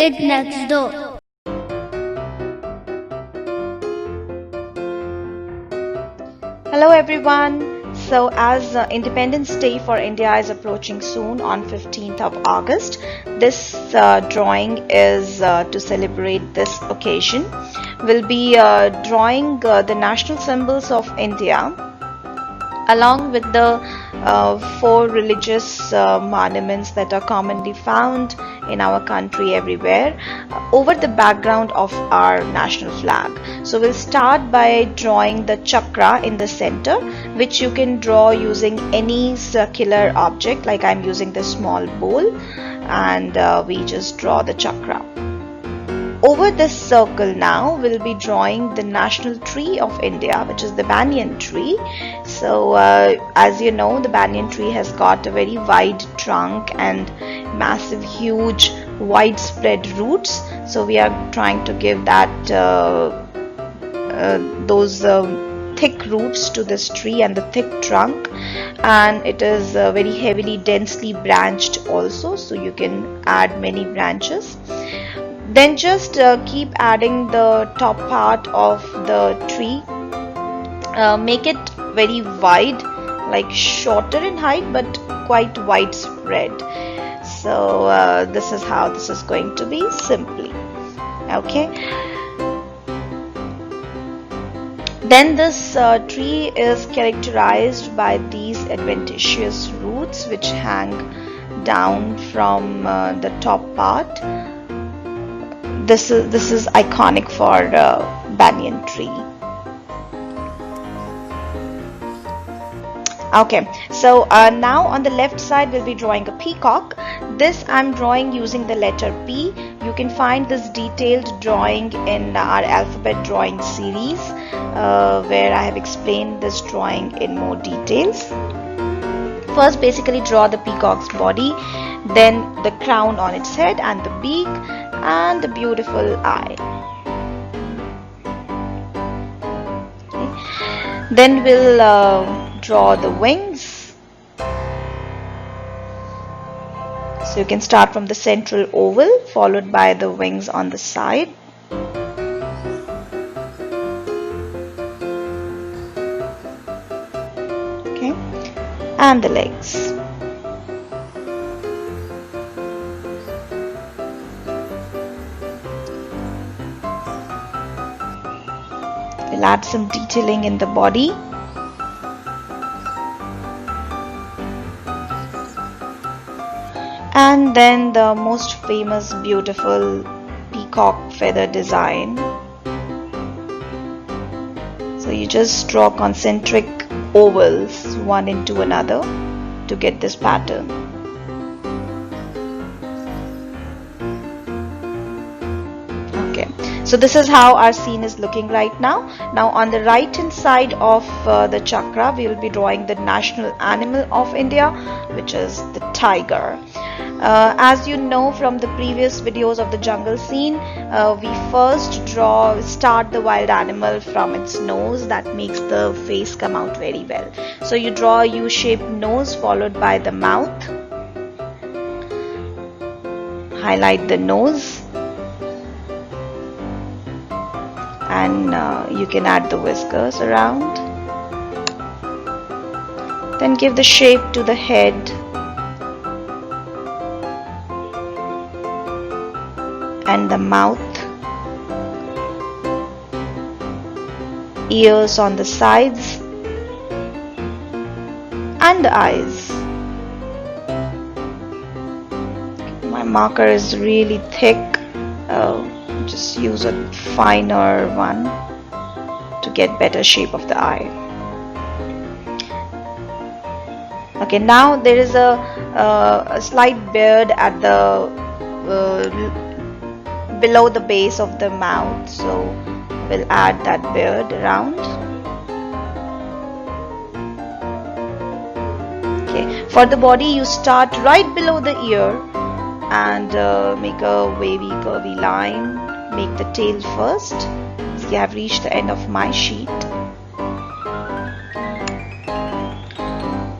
kid next door. Hello everyone. So as Independence Day for India is approaching soon on 15th of August, this drawing is to celebrate this occasion. We'll be drawing the national symbols of India along with the four religious monuments that are commonly found in our country everywhere over the background of our national flag. So we'll start by drawing the chakra in the center, which you can draw using any circular object, like I'm using this small bowl, and we just draw the chakra. Over this circle now, we'll be drawing the national tree of India, which is the banyan tree. So as you know, the banyan tree has got a very wide trunk and massive, huge, widespread roots. So we are trying to give that those thick roots to this tree and the thick trunk, and it is very heavily, densely branched also, so you can add many branches. Then just keep adding the top part of the tree. Make it very wide, like shorter in height but quite widespread. So this is how this is going to be simply. Okay. Then this tree is characterized by these adventitious roots which hang down from the top part. This is iconic for banyan tree. Okay, so now on the left side we'll be drawing a peacock. This I'm drawing using the letter P. You can find this detailed drawing in our alphabet drawing series where I have explained this drawing in more details. First, basically draw the peacock's body, then the crown on its head and the beak and the beautiful eye. Okay. Then we'll draw the wings. So you can start from the central oval followed by the wings on the side. Okay. And the legs. We'll add some detailing in the body. And then the most famous beautiful peacock feather design. So you just draw concentric ovals one into another to get this pattern. Okay, so this is how our scene is looking right now. Now on the right hand side of the chakra we will be drawing the national animal of India, which is the tiger. As you know from the previous videos of the jungle scene, we first start the wild animal from its nose. That makes the face come out very well. So you draw a U-shaped nose followed by the mouth. Highlight the nose. And you can add the whiskers around. Then give the shape to the head. And the mouth, ears on the sides, and the eyes. My marker is really thick, just use a finer one to get better shape of the eye. Okay, now there is a slight beard at the below the base of the mouth, so we'll add that beard around. Okay, for the body you start right below the ear and make a wavy curvy line. Make the tail first. See, I've reached the end of my sheet.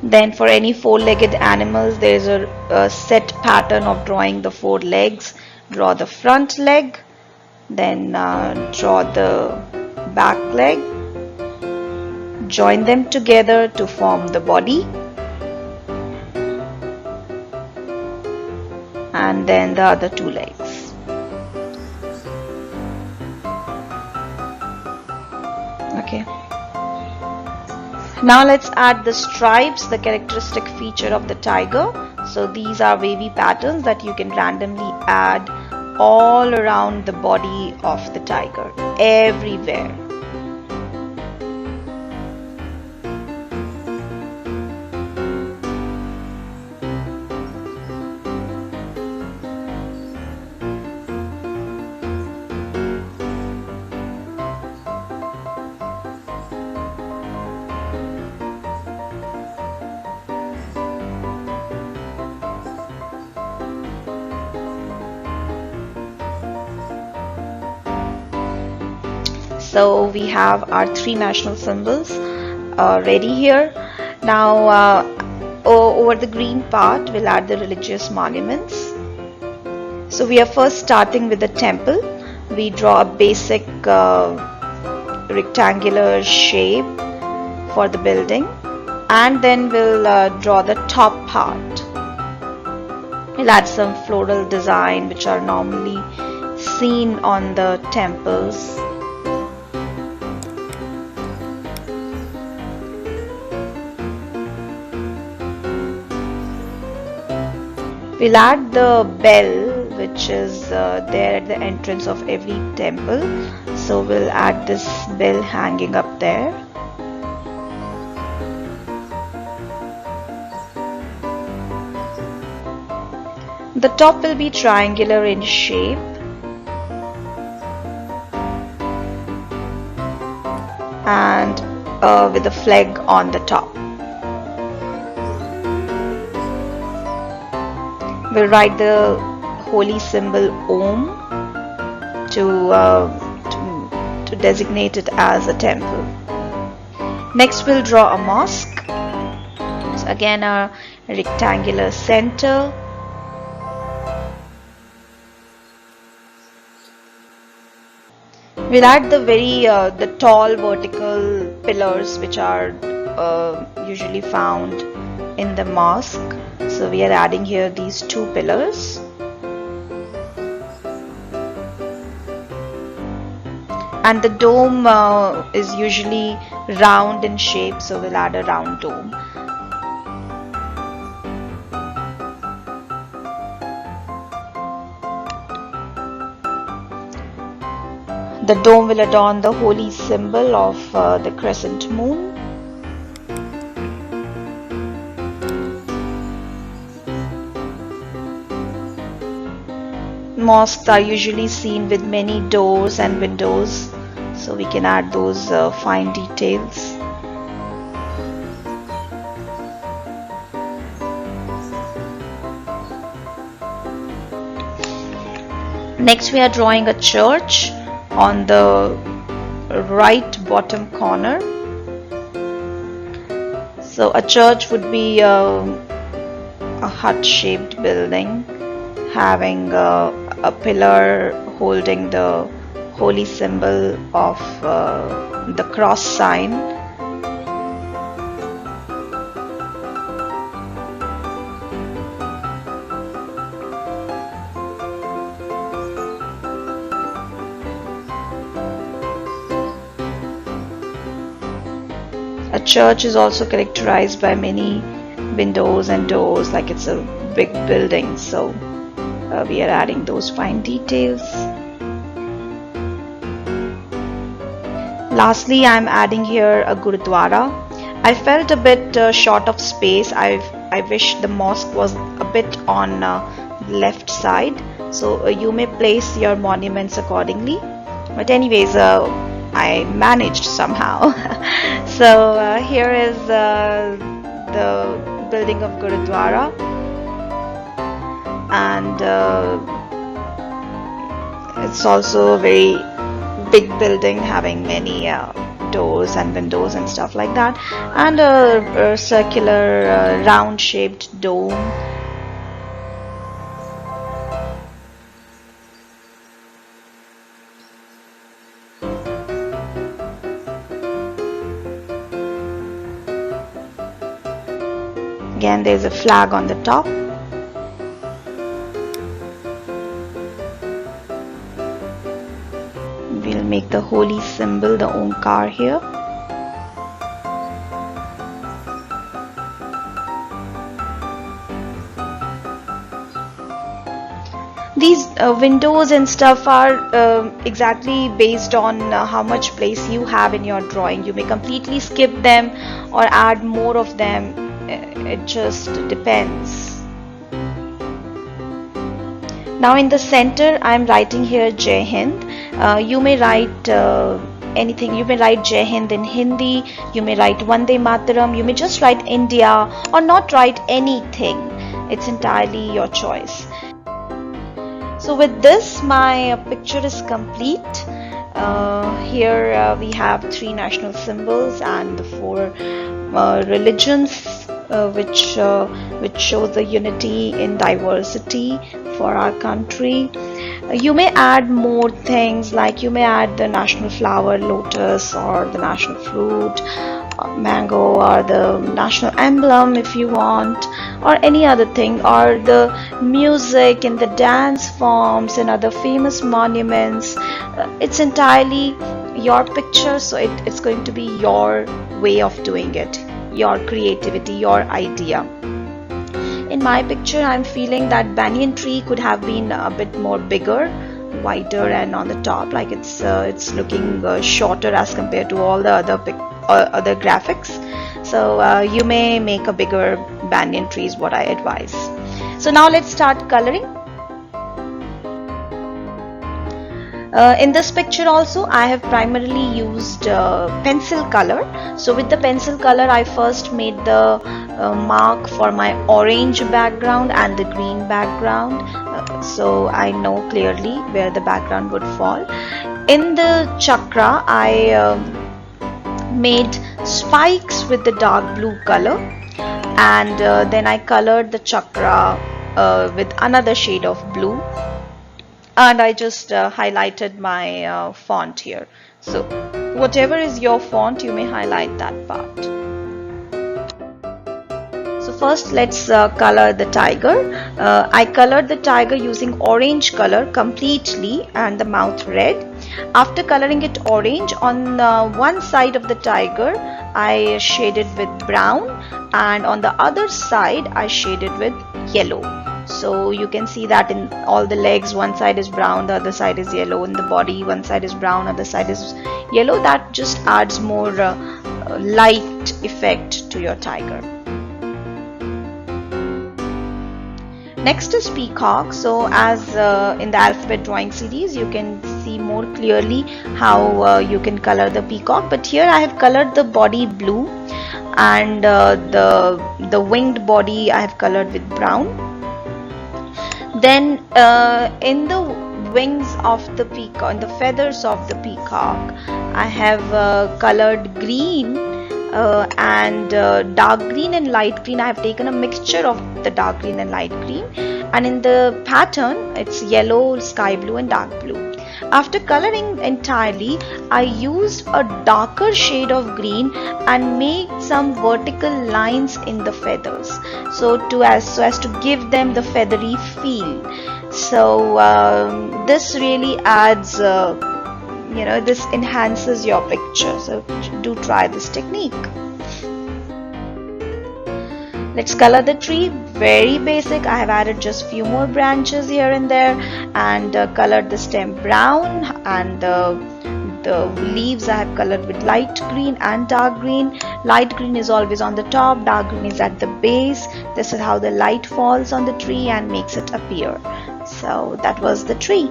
Then for any four-legged animals, there is a set pattern of drawing the four legs draw the front leg, then draw the back leg, join them together to form the body, and then the other two legs. Okay. Now let's add the stripes, the characteristic feature of the tiger. So these are wavy patterns that you can randomly add all around the body of the tiger, everywhere. So we have our three national symbols ready here. Now over the green part we'll add the religious monuments. So we are first starting with the temple. We draw a basic rectangular shape for the building, and then we'll draw the top part. We'll add some floral design which are normally seen on the temples. We'll add the bell which is there at the entrance of every temple. So we'll add this bell hanging up there. The top will be triangular in shape. And with a flag on the top. We'll write the holy symbol Om to designate it as a temple. Next we'll draw a mosque. So again a rectangular center. We'll add the tall vertical pillars which are usually found in the mosque. So we are adding here these two pillars. And the dome is usually round in shape, so we'll add a round dome. The dome will adorn the holy symbol of the crescent moon. Mosques are usually seen with many doors and windows, so we can add those fine details. Next we are drawing a church on the right bottom corner. So a church would be a hut shaped building having a pillar holding the holy symbol of the cross sign. A church is also characterized by many windows and doors, like it's a big building, so we are adding those fine details. Lastly, I am adding here a Gurudwara. I felt a bit short of space. I wish the mosque was a bit on the left side, so you may place your monuments accordingly. But anyways, I managed somehow. So here is the building of Gurudwara, and it's also a very big building having many doors and windows and stuff like that, and a circular round shaped dome. Again, there's a flag on the top. We'll make the holy symbol, the Omkar here. These windows and stuff are exactly based on how much place you have in your drawing. You may completely skip them or add more of them. It just depends. Now in the center, I'm writing here Jai Hind. You may write anything. You may write Jai Hind in Hindi. You may write Vande Mataram. You may just write India or not write anything. It's entirely your choice. So with this, my picture is complete. Here we have 3 national symbols and the 4 religions, which shows the unity in diversity for our country. You may add more things, like you may add the national flower, lotus, or the national fruit, mango, or the national emblem if you want, or any other thing, or the music and the dance forms and other famous monuments. It's entirely your picture, so it's going to be your way of doing it, your creativity, your idea. In my picture, I'm feeling that banyan tree could have been a bit more bigger, wider, and on the top, like it's looking shorter as compared to all the other graphics. So you may make a bigger banyan tree is what I advise. So now let's start coloring. In this picture also, I have primarily used pencil color. So with the pencil color, I first made the mark for my orange background and the green background, so I know clearly where the background would fall. In the chakra, I made spikes with the dark blue color, and then I colored the chakra with another shade of blue, and I just highlighted my font here. So whatever is your font, you may highlight that part. So first let's color the tiger. I colored the tiger using orange color completely and the mouth red. After coloring it orange, on one side of the tiger I shaded with brown, and on the other side I shaded with yellow. So you can see that in all the legs, one side is brown, the other side is yellow. In the body, one side is brown, other side is yellow. That just adds more light effect to your tiger. Next is peacock. So as in the alphabet drawing series, you can see more clearly how you can color the peacock. But here I have colored the body blue, and the winged body I have colored with brown. Then in the wings of the peacock, in the feathers of the peacock, I have colored green and dark green and light green. I have taken a mixture of the dark green and light green, and in the pattern it's yellow, sky blue, and dark blue. After coloring entirely, I used a darker shade of green and made some vertical lines in the feathers, so as to give them the feathery feel. So this really adds, this enhances your picture. So do try this technique. Let's color the tree. Very basic. I have added just few more branches here and there, and colored the stem brown, and the leaves I have colored with light green and dark green. Light green is always on the top, dark green is at the base. This is how the light falls on the tree and makes it appear. So that was the tree.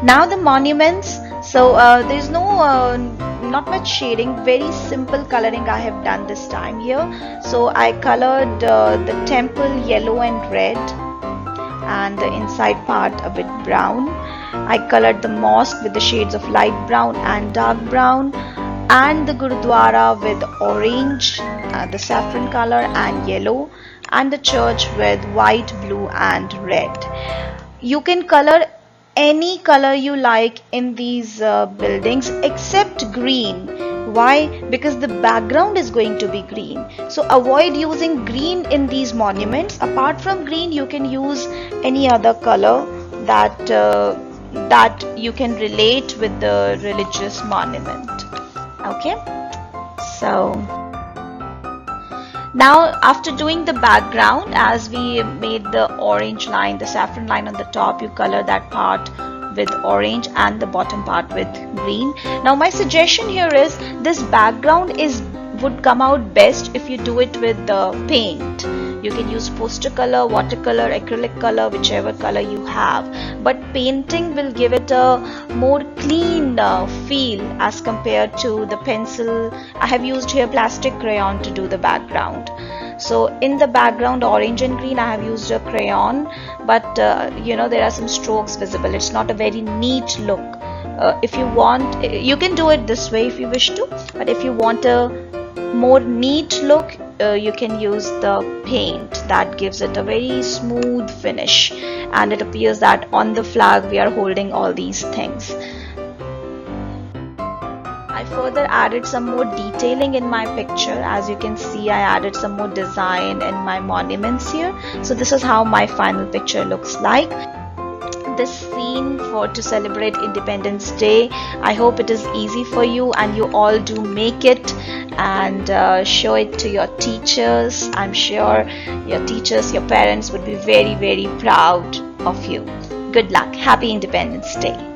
Now the monuments. So there's not much shading, very simple coloring I have done this time here. So I colored the temple yellow and red, and the inside part a bit brown. I colored the mosque with the shades of light brown and dark brown, and the Gurudwara with orange, the saffron color, and yellow, and the church with white, blue, and red. You can color any color you like in these buildings except green. Why? Because the background is going to be green. So avoid using green in these monuments. Apart from green, you can use any other color that you can relate with the religious monument. Okay, so now after doing the background, as we made the orange line, the saffron line on the top, you color that part with orange and the bottom part with green. Now my suggestion here is this background would come out best if you do it with the paint. You can use poster color, watercolor, acrylic color, whichever color you have. But painting will give it a more clean feel as compared to the pencil. I have used here plastic crayon to do the background. So in the background, orange and green, I have used a crayon, but there are some strokes visible. It's not a very neat look. If you want, you can do it this way if you wish to, but if you want a more neat look, you can use the paint. That gives it a very smooth finish, and it appears that on the flag we are holding all these things. I further added some more detailing in my picture. As you can see, I added some more design in my monuments here. So this is how my final picture looks like. This scene to celebrate Independence Day, I hope it is easy for you and you all do make it and show it to your teachers. I'm sure your teachers, your parents would be very, very proud of you. Good luck. Happy Independence Day.